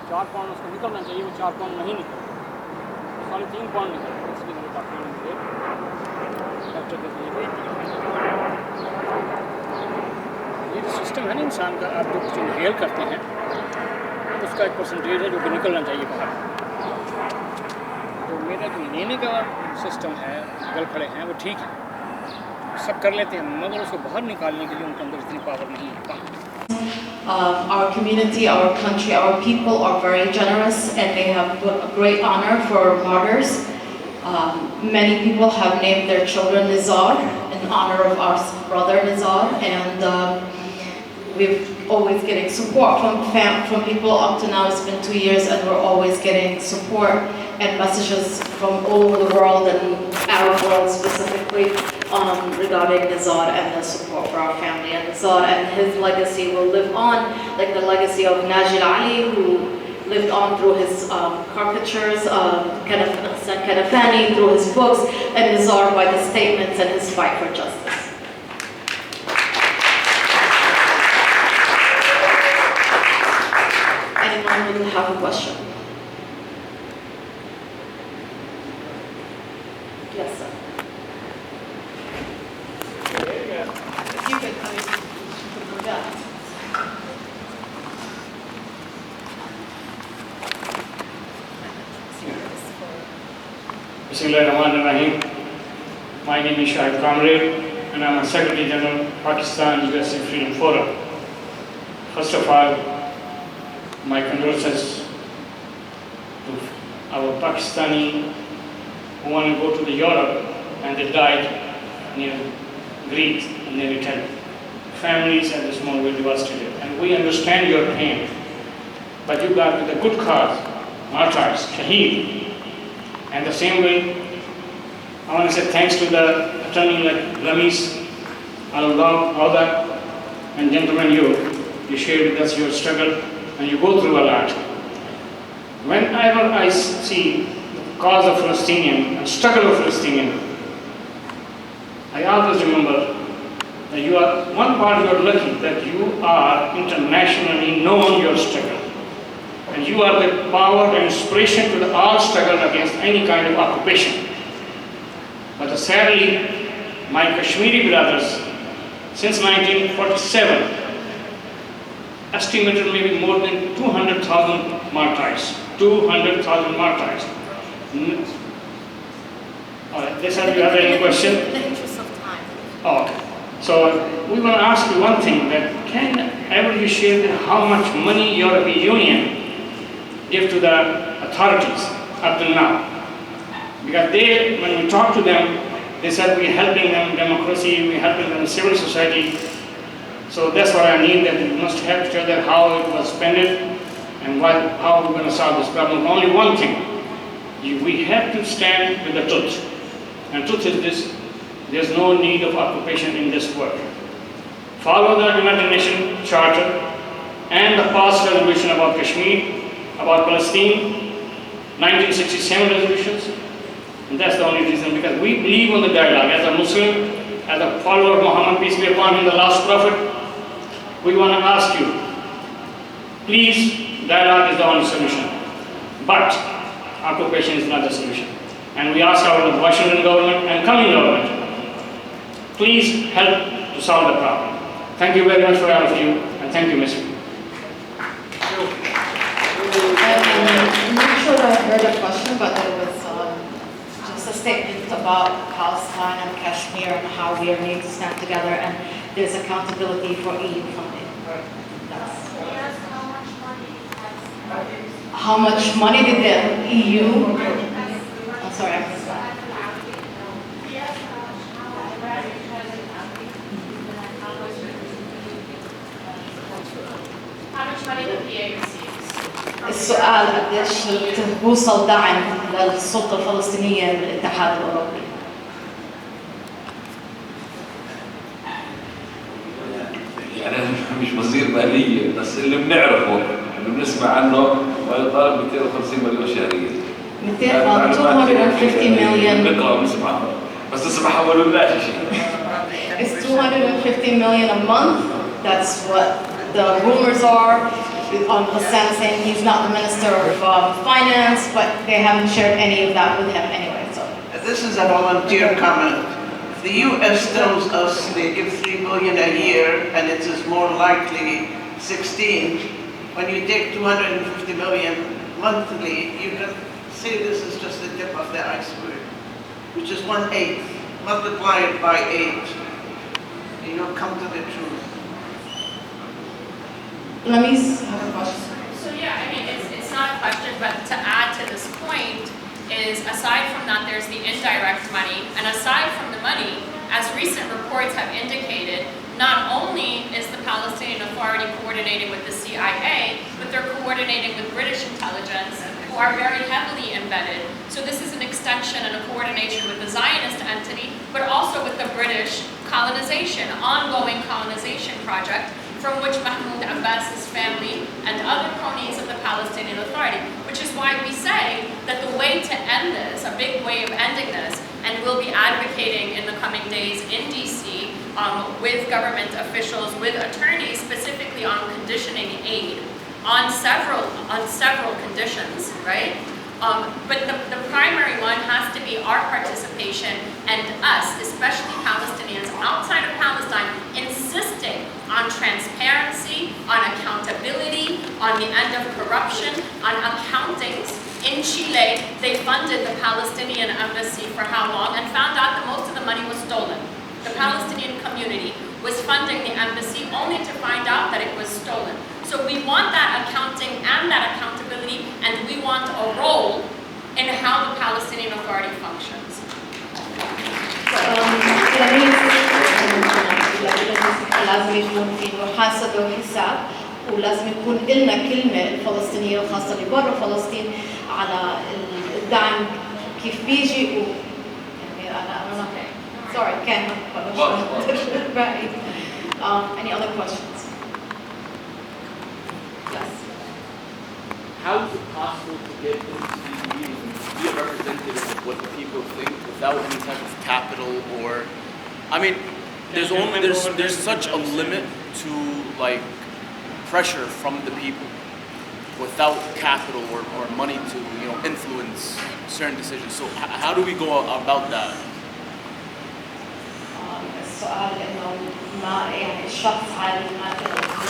4 pound उसका निकलना चाहिए, वो 4 पाउंड नहीं निकल, 3.5 पाउंड निकल, इसलिए मेरे डॉक्टर ने मुझे डॉक्टर के लिए भेज दिया। ये जो सिस्टम है ना इंसान का, आप जो कुछ इनहेल करते हैं उसका एक परसेंटेज है जो कि निकलना चाहिए बाहर। तो मेरा जो लेने का सिस्टम है, गल खड़े हैं, वो ठीक है, सब कर लेते हैं, मगर उसको बाहर निकालने के लिए उनके अंदर इतनी पावर नहीं है। Our community, our country, our people are very generous and they have a great honor for martyrs. Many people have named their children Nizar in honor of our brother Nizar, and we're always getting support from people. Up to now it's been 2 years and we're always getting support and messages from all over the world and Arab world specifically regarding Nizar and the support for our family. And Nizar and his legacy will live on, like the legacy of Najil Ali, who lived on through his caricatures, Kanafani through his books, and Nizar by the statements and his fight for justice. Anyone who will have a question? Yes, sir. If you could come in, yeah. Bismillahirrahmanirrahim. My name is Shahid, Comrade, and I'm a Secretary General, Pakistan USA Freedom Forum. First of all, my condolences to our Pakistani who want to go to the Europe and they died near Greece and near Italy. Families at this moment were devastated, and we understand your pain, but you got with a good cause, martyrs, Shahid. And the same way, I want to say thanks to the attorney like Lamis, all that, and gentlemen, you shared with us your struggle, and you go through a lot. Whenever I see the cause of Palestinian and struggle of Palestinian, I always remember that you are, one part you are lucky that you are internationally known your struggle. And you are the power and inspiration to the all struggle against any kind of occupation. But sadly, my Kashmiri brothers, since 1947, estimated maybe more than 200,000 martyrs. 200,000 martyrs. All right, this have you have any question? In the interest of time. Oh, okay. So we want to ask you one thing, that can ever you share how much money European Union give to the authorities up till now? Because they, when we talk to them, they said we're helping them democracy, we're helping them civil society. So that's what I need, that we must help each other how it was spent and how we're going to solve this problem. Only one thing, we have to stand with the truth. And truth is this, there's no need of occupation in this world. Follow the United Nations Charter and the past resolution about Kashmir, about Palestine, 1967 resolutions, and that's the only reason, because we believe in the dialogue. As a Muslim, as a follower of Muhammad, peace be upon him, the last prophet, we want to ask you, please, dialogue is the only solution, but occupation is not the solution. And we ask our Washington government and coming government, please help to solve the problem. Thank you very much for all of you, and thank you, Mr. I'm not sure I heard a question, but there was just a statement about Palestine and Kashmir and how we are need to stand together, and there's accountability for EU funding. How much money did the EU? I'm sorry, I missed that. How much money did the EU receive? السؤال قديش بوصل دعم للسلطة الفلسطينية للاتحاد الأوروبي؟ يعني أنا مش وزير مالية، بس اللي بنعرفه اللي بنسمع عنه ما يقارب 250 مليون شهريا. 250 million. بنقرأ ونسمع بس لسه ما حولولناش شيء. It's 250 million a month. That's what the rumors are. on Hassan saying he's not the Minister of Finance, but they haven't shared any of that with him anyway. So this is a volunteer comment. If the U.S. tells us they give $3 billion a year and it is more likely 16, when you take 250 million monthly, you can say this is just the tip of the iceberg, which is 1/8. Multiply it by 8, and you'll come to the truth. Lamis have a question. So yeah, I mean, it's not a question, but to add to this point is, aside from that, there's the indirect money, and aside from the money, as recent reports have indicated, not only is the Palestinian Authority coordinating with the CIA, but they're coordinating with British intelligence, who are very heavily embedded. So this is an extension and a coordination with the Zionist entity, but also with the British colonization, ongoing colonization project, from which Mahmoud Abbas's family and other cronies of the Palestinian Authority, which is why we say that the way to end this, a big way of ending this, and we'll be advocating in the coming days in DC with government officials, with attorneys, specifically on conditioning aid, on several conditions, right? But the primary one has to be our participation and us, especially Palestinians outside of Palestine, insisting on transparency, on accountability, on the end of corruption, on accountings. In Chile, they funded the Palestinian embassy for how long and found out that most of the money was stolen. The Palestinian community was funding the embassy only to find out that it was stolen. So we want that accounting and that accountability, and we want a role in how the Palestinian Authority functions. لازم يكون في محاسبة وحساب، ولازم يكون لنا كلمة الفلسطينية الخاصة اللي برا فلسطين على الدعم كيف بيجي يعني أنا sorry can't right. Any other questions? Yes. How is it possible to get into these meetings and be a representative of what the people think without any type of capital or, I mean, there's such a limit to like pressure from the people without capital or money to influence certain decisions. So how do we go about that? السؤال إنه ما يعني الشخص عادي ما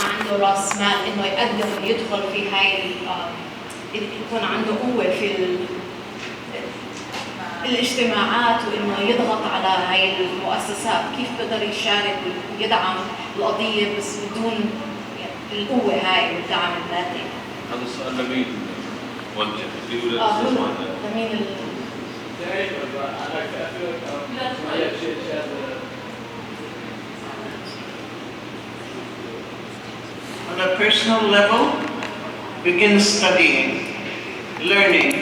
عنده رأس مال إنه يقدم يدخل في هاي يكون عنده قوة في الاجتماعات وإنه يضغط على هاي المؤسسات، كيف بقدر يشارك ويدعم القضية بس بدون القوة هاي والدعم المادي؟ هذا السؤال لمين موجه؟ لمين On a personal level, begin studying, learning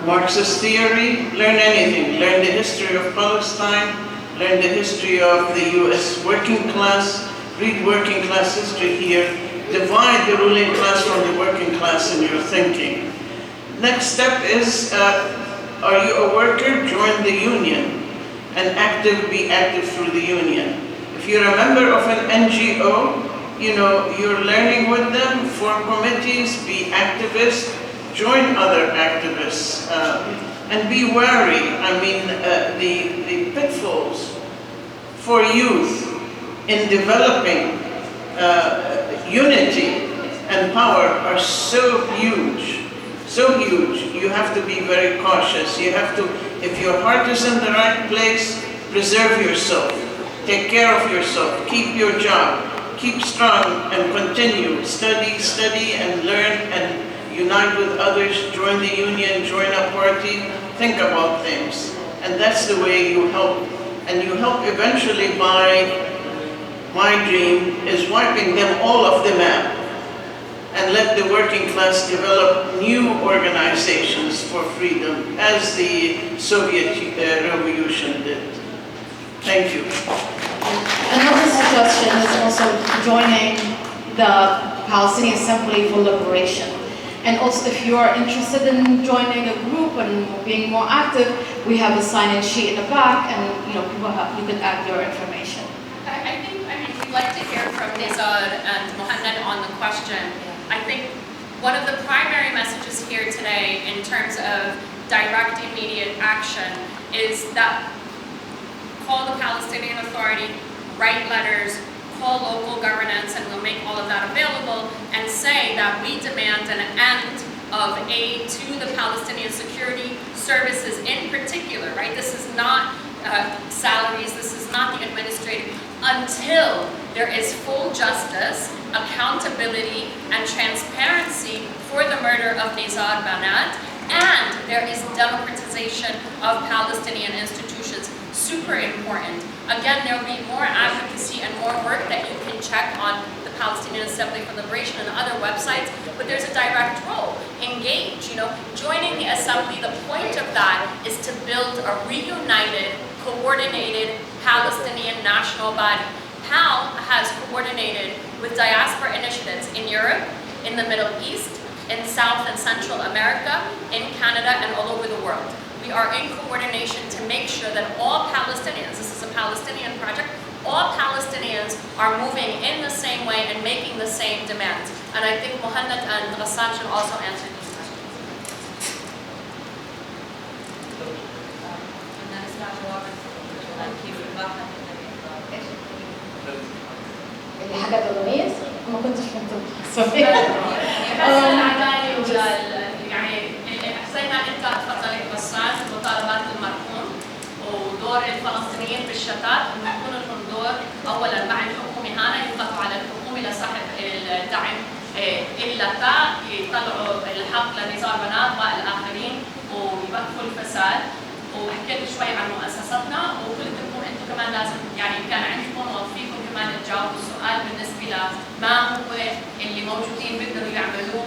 Marxist theory, learn anything, learn the history of Palestine, learn the history of the US working class, read working class history here, divide the ruling class from the working class in your thinking. Next step is, are you a worker? Join the union, and be active through the union. If you're a member of an NGO, you're learning with them, form committees, be activists, join other activists, and be wary. I mean, the pitfalls for youth in developing unity and power are so huge, so huge. You have to be very cautious. You have to, if your heart is in the right place, preserve yourself. Take care of yourself, keep your job, keep strong and continue. Study and learn and unite with others, join the union, join a party, think about things. And that's the way you help. And you help eventually by, my dream is wiping them all off the map and let the working class develop new organizations for freedom as the Soviet Revolution did. Thank you. Another suggestion is also joining the Palestinian Assembly for Liberation. And also, if you are interested in joining a group and being more active, we have a sign-in sheet in the back, and you can add your information. I think we we'd like to hear from Nizar and Muhammad on the question. I think one of the primary messages here today in terms of direct, immediate action is that call the Palestinian Authority, write letters, call local governance, and we'll make all of that available, and say that we demand an end of aid to the Palestinian security services in particular, right? This is not salaries, this is not the administrative, until there is full justice, accountability, and transparency for the murder of Nizar Banat, and there is democratization of Palestinian institutions. Super important. Again, there will be more advocacy and more work that you can check on the Palestinian Assembly for Liberation and other websites, but there's a direct role. Engage, joining the Assembly, the point of that is to build a reunited, coordinated Palestinian national body. PAL has coordinated with diaspora initiatives in Europe, in the Middle East, in South and Central America, in Canada, and all over the world. We are in coordination to make sure that all Palestinians, this is a Palestinian project, all Palestinians are moving in the same way and making the same demands. And I think Muhammad and Ghassan should also answer these questions. اللي حاجة بالغميز ما كنتش فهمت. يعني زي ما انت تفضلت غسان مطالبات المرحوم ودور الفلسطينيين بالشتات انه يكون لهم دور اولا مع الحكومه هنا يضغطوا على الحكومه لسحب الدعم الا تا يطلعوا الحق لنزار بنات والاخرين ويوقفوا الفساد. وحكيت شوي عن مؤسستنا وقلت لكم انتم كمان لازم يعني كان عندكم وفيكم كمان تجاوبوا السؤال بالنسبه لما هو اللي موجودين بيقدروا يعملوه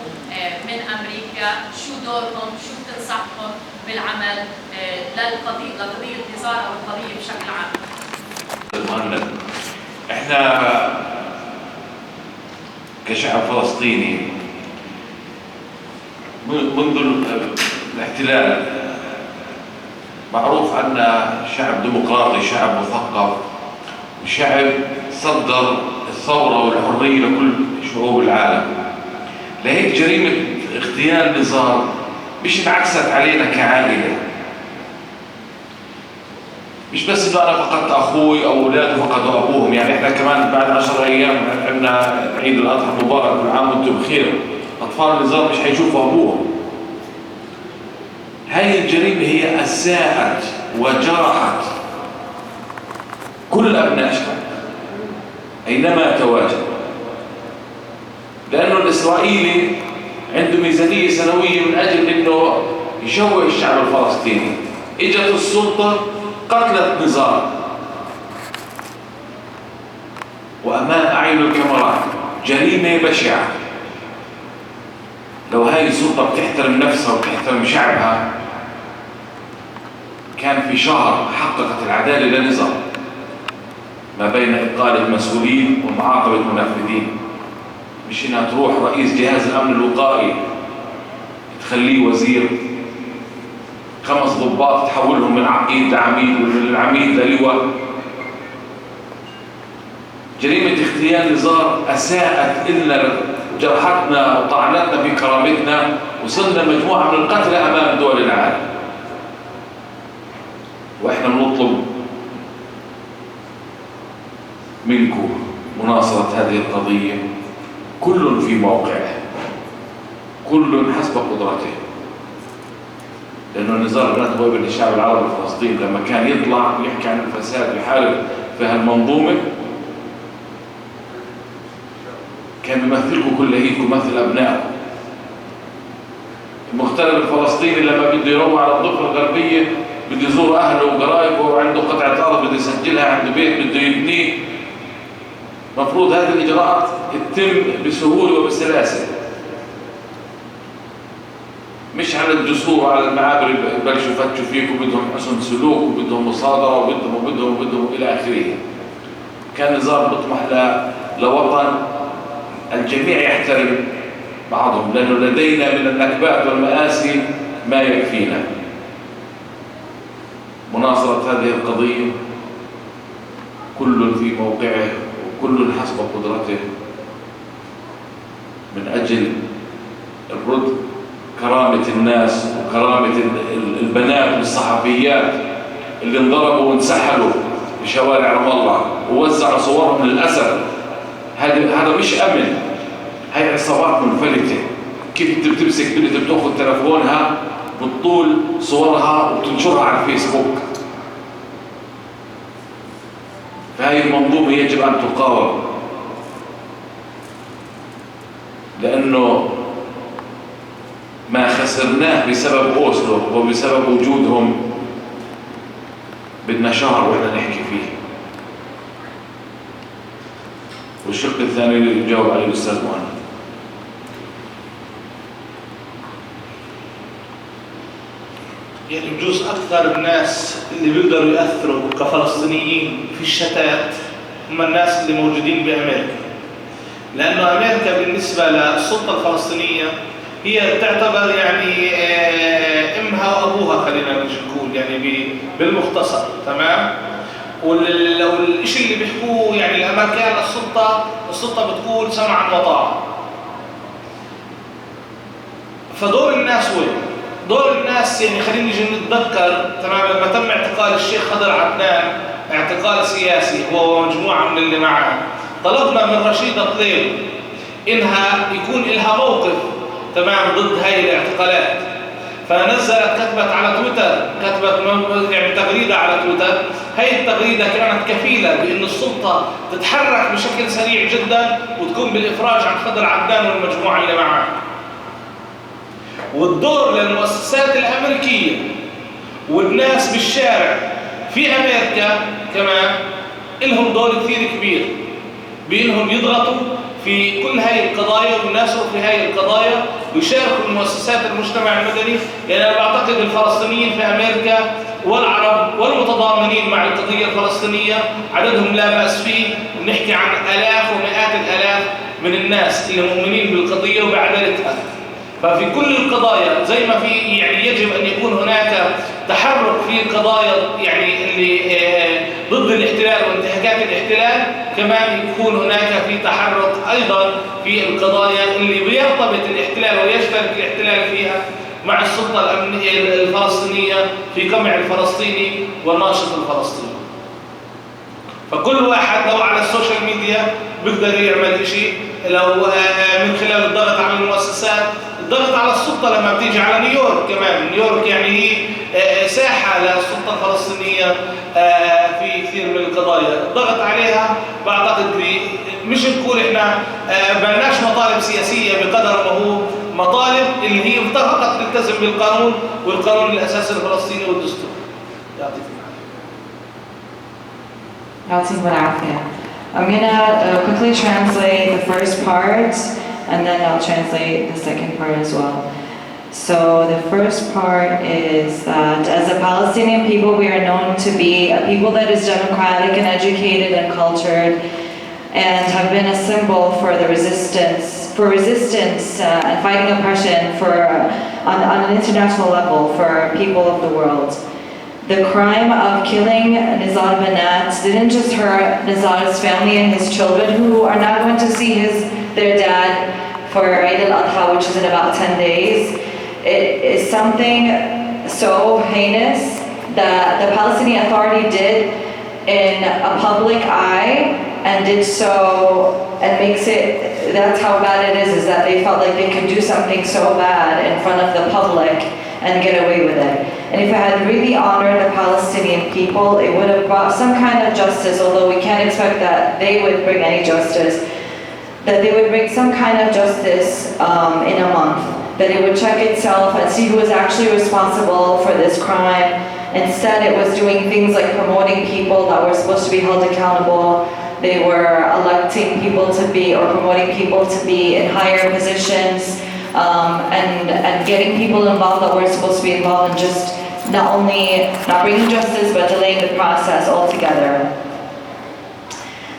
من امريكا، شو دورهم، شو بتنصحهم بالعمل لقضيه نزار او القضيه بشكل عام. مهند، احنا كشعب فلسطيني منذ الاحتلال معروف عنا شعب ديمقراطي، شعب مثقف، وشعب صدر الثورة والحرية لكل شعوب العالم. لهيك جريمة اغتيال نزار مش انعكست علينا كعائلة، مش بس انه انا فقدت اخوي او اولاده فقدوا ابوهم، يعني احنا كمان بعد 10 ايام عندنا عيد الاضحى المبارك، كل عام وانتم بخير. اطفال نزار مش حيشوفوا ابوهم. هذه الجريمة هي أساءت وجرحت كل أبناء الشعب أينما تواجد، لأنه الإسرائيلي عنده ميزانية سنوية من أجل أنه يشوه الشعب الفلسطيني. إجت السلطة قتلت نزار وأمام أعين الكاميرات، جريمة بشعة. لو هاي السلطة بتحترم نفسها وبتحترم شعبها كان في شهر حققت العدالة لنزار ما بين إبطال المسؤولين ومعاقبة المنفذين، مش إنها تروح رئيس جهاز الأمن الوقائي تخليه وزير، 5 ضباط تحولهم من عقيد لعميد ومن العميد للواء. جريمة اغتيال نزار أساءت إلا جرحتنا وطعنتنا في كرامتنا، وصلنا مجموعة من القتلى أمام دول العالم. وإحنا بنطلب منكم مناصرة هذه القضية، كل في موقعه، كل حسب قدرته. لأنه نزار بنات هو ابن الشعب العربي الفلسطيني، لما كان يطلع ويحكي عن الفساد ويحارب في هالمنظومة كان بيمثلكم كليتكم، بيمثل أبنائكم. المغترب الفلسطيني لما بده يروح على الضفة الغربية بده يزور أهله وقرايبه وعنده قطعة أرض بده يسجلها، عنده بيت بده يبنيه، مفروض هذه الإجراءات تتم بسهولة وبسلاسة، مش على الجسور وعلى المعابر يبلشوا يفتشوا فيك وبدهم حسن سلوك وبدهم مصادرة وبدهم إلى آخره. كان نزار بيطمح لوطن الجميع يحترم بعضهم، لأنه لدينا من النكبات والمآسي ما يكفينا. مناصرة هذه القضية كل في موقعه كل حسب قدرته من أجل الرد كرامة الناس وكرامة البنات والصحفيات اللي انضربوا وانسحلوا في شوارع رام الله ووزعوا صورهم للأسف. هذا مش أمن، هاي عصابات منفلتة. كيف انت بتمسك بنت بتاخذ تلفونها بتطول صورها وبتنشرها على الفيسبوك؟ فهي المنظومة يجب أن تقاوم، لأنه ما خسرناه بسبب أوسلو وبسبب وجودهم بدنا شهر وإحنا نحكي فيه. والشق الثاني اللي يجاوب عليه الأستاذ مهند. يعني بجوز أكثر الناس اللي بيقدروا يأثروا كفلسطينيين في الشتات هم الناس اللي موجودين بأمريكا، لأنه أمريكا بالنسبة للسلطة الفلسطينية هي تعتبر يعني أمها وأبوها، خلينا نقول يعني بالمختصر، تمام؟ والشيء اللي بيحكوه يعني الأمريكان السلطة بتقول سمعا وطاعة. فدور الناس وين؟ دور الناس يعني خلينا نيجي نتذكر، تمام، لما تم اعتقال الشيخ خضر عدنان اعتقال سياسي هو ومجموعة من اللي معاه، طلبنا من رشيدة طليب إنها يكون لها موقف، تمام، ضد هاي الاعتقالات. فنزلت كتبت على تويتر، كتبت يعني تغريدة على تويتر. هاي التغريدة كانت كفيلة بأن السلطة تتحرك بشكل سريع جدا وتقوم بالإفراج عن خضر عدنان والمجموعة اللي معاه. والدور للمؤسسات الأمريكية والناس بالشارع في أمريكا كمان إلهم دور كثير كبير بأنهم يضغطوا في كل هاي القضايا ويناصروا في هاي القضايا ويشاركوا المؤسسات المجتمع المدني. يعني أنا بعتقد الفلسطينيين في أمريكا والعرب والمتضامنين مع القضية الفلسطينية عددهم لا بأس فيه، ونحكي عن آلاف ومئات الآلاف من الناس اللي مؤمنين بالقضية وبعدالتها. ففي كل القضايا زي ما في يعني يجب أن يكون هناك تحرك في القضايا يعني اللي ضد الاحتلال وانتهاكات الاحتلال، كمان يكون هناك في تحرك أيضا في القضايا اللي بيرتبط الاحتلال ويشترك الاحتلال فيها مع السلطة الأمنية الفلسطينية في قمع الفلسطيني والناشط الفلسطيني. فكل واحد لو على السوشيال ميديا بيقدر يعمل شيء، لو من خلال الضغط على المؤسسات، الضغط على السلطة لما بتيجي على نيويورك كمان. نيويورك يعني هي ساحة للسلطة الفلسطينية في كثير من القضايا، الضغط عليها بعتقد مش نقول احنا ما لناش مطالب سياسية بقدر ما هو مطالب اللي هي فقط تلتزم بالقانون والقانون الأساسي الفلسطيني والدستور. يعطيكم العافية. I'm gonna quickly translate the first part and then I'll translate the second part as well. So the first part is that as a Palestinian people, we are known to be a people that is democratic and educated and cultured, and have been a symbol for the resistance, and fighting oppression on an international level for people of the world. The crime of killing Nizar Banat didn't just hurt Nizar's family and his children, who are not going to see their dad for Eid al-Adha, which is in about 10 days. It is something so heinous that the Palestinian Authority did in a public eye, and did so, and makes it, that's how bad it is that they felt like they could do something so bad in front of the public and get away with it. And if it had really honored the Palestinian people, it would have brought some kind of justice, although we can't expect that they would bring any justice, that they would bring some kind of justice in a month, that it would check itself and see who was actually responsible for this crime. Instead, it was doing things like promoting people that were supposed to be held accountable. They were electing people to be, or promoting people to be in higher positions, and getting people involved that were supposed to be involved, and just not only not bringing justice, but delaying the process altogether.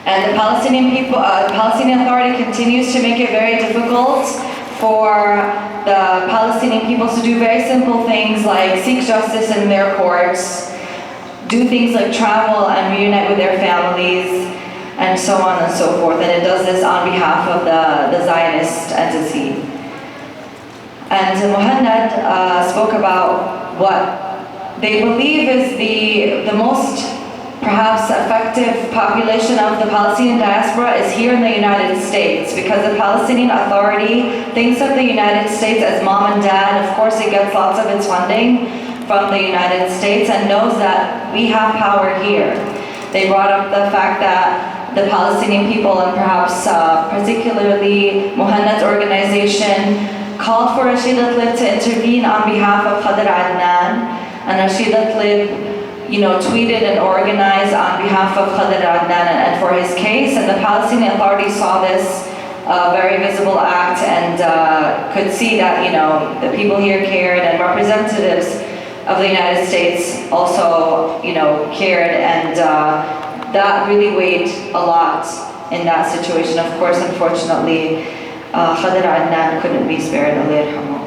And the Palestinian people, the Palestinian Authority continues to make it very difficult for the Palestinian people to do very simple things like seek justice in their courts, do things like travel and reunite with their families, and so on and so forth. And it does this on behalf of the Zionist entity. And Muhammad spoke about what they believe is the most perhaps effective population of the Palestinian diaspora is here in the United States, because the Palestinian Authority thinks of the United States as mom and dad. Of course, it gets lots of its funding from the United States and knows that we have power here. They brought up the fact that the Palestinian people, and perhaps particularly Muhammad's organization, called for Rashid Tlaib to intervene on behalf of Khadr Adnan, and Rashid Tlaib tweeted and organized on behalf of Khadr Adnan and for his case, and the Palestinian Authority saw this very visible act and could see that the people here cared, and representatives of the United States also cared, and that really weighed a lot in that situation. Of course, unfortunately, Khadr Adnan couldn't be spared, Allah yarhamu.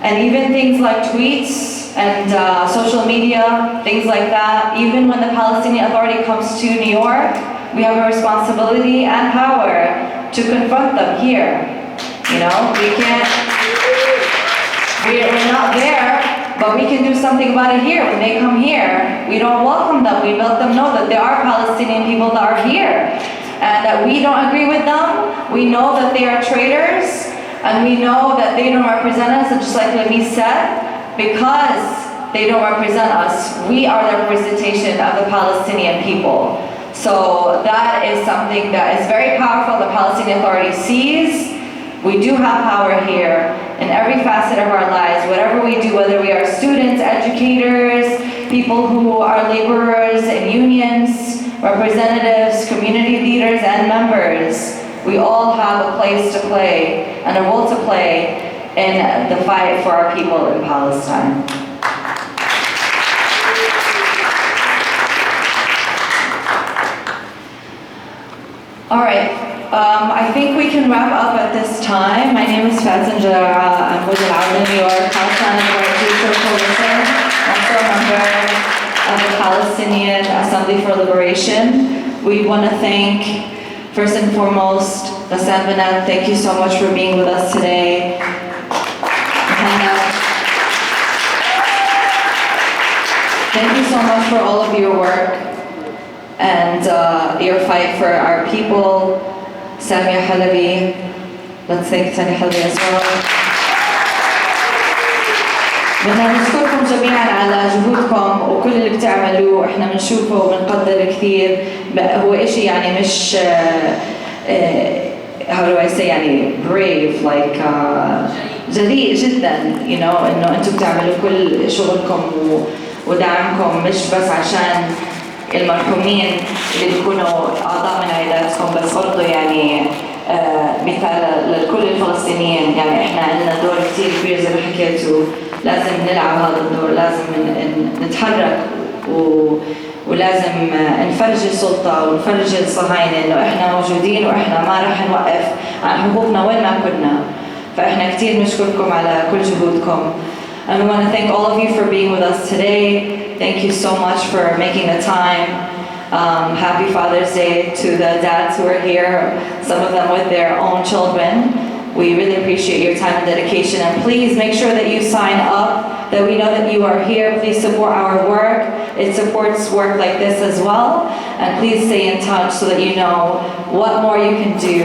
And even things like tweets and social media, things like that, even when the Palestinian Authority comes to New York, we have a responsibility and power to confront them here. We're not there, but we can do something about it here. When they come here, we don't welcome them. We let them know that there are Palestinian people that are here, and that we don't agree with them. We know that they are traitors, and we know that they don't represent us, and just like Lamis said, because they don't represent us, we are the representation of the Palestinian people. So that is something that is very powerful. The Palestinian Authority sees we do have power here in every facet of our lives. Whatever we do, whether we are students, educators, people who are laborers in unions, representatives, community leaders, and members, we all have a place to play and a role to play in the fight for our people in Palestine. All right, I think we can wrap up at this time. My name is Fatin Jarrah. I'm with the New York Palestine Authority Coalition, also a member of the Palestinian Assembly for Liberation. We want to thank, first and foremost, Ghassan Banat. Thank you so much for being with us today. Thank you so much for all of your work and your fight for our people. Samia Halabi, let's thank Samia Halabi as well. بدنا نشكركم جميعا على جهودكم وكل اللي بتعملوه، احنا بنشوفه وبنقدر كثير. هو اشي يعني مش how do I say يعني brave like جريء جدا انه انتم بتعملوا كل شغلكم ودعمكم مش بس عشان المرحومين اللي بيكونوا اعضاء من عائلاتكم، بس برضه يعني مثال لكل الفلسطينيين. يعني احنا عندنا دور كثير كبير زي ما حكيتوا، لازم نلعب هذا الدور، لازم نتحرك ولازم نفرج السلطة ونفرج الصهاينة انه احنا موجودين واحنا ما رح نوقف عن حقوقنا وين ما كنا. فاحنا كثير بنشكركم على كل جهودكم. And we want to thank all of you for being with us today. Thank you so much for making the time. Happy Father's Day to the dads who are here, some of them with their own children. We really appreciate your time and dedication, and please make sure that you sign up, that we know that you are here. Please support our work. It supports work like this as well. And please stay in touch so that you know what more you can do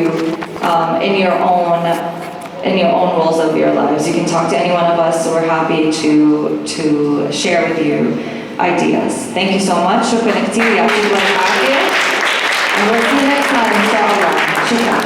in your own roles of your lives. You can talk to any one of us, so we're happy to share with you ideas. Thank you so much. شكرا كتير، يعطيكم العافية. And we'll see you next time, inshallah. شكرا.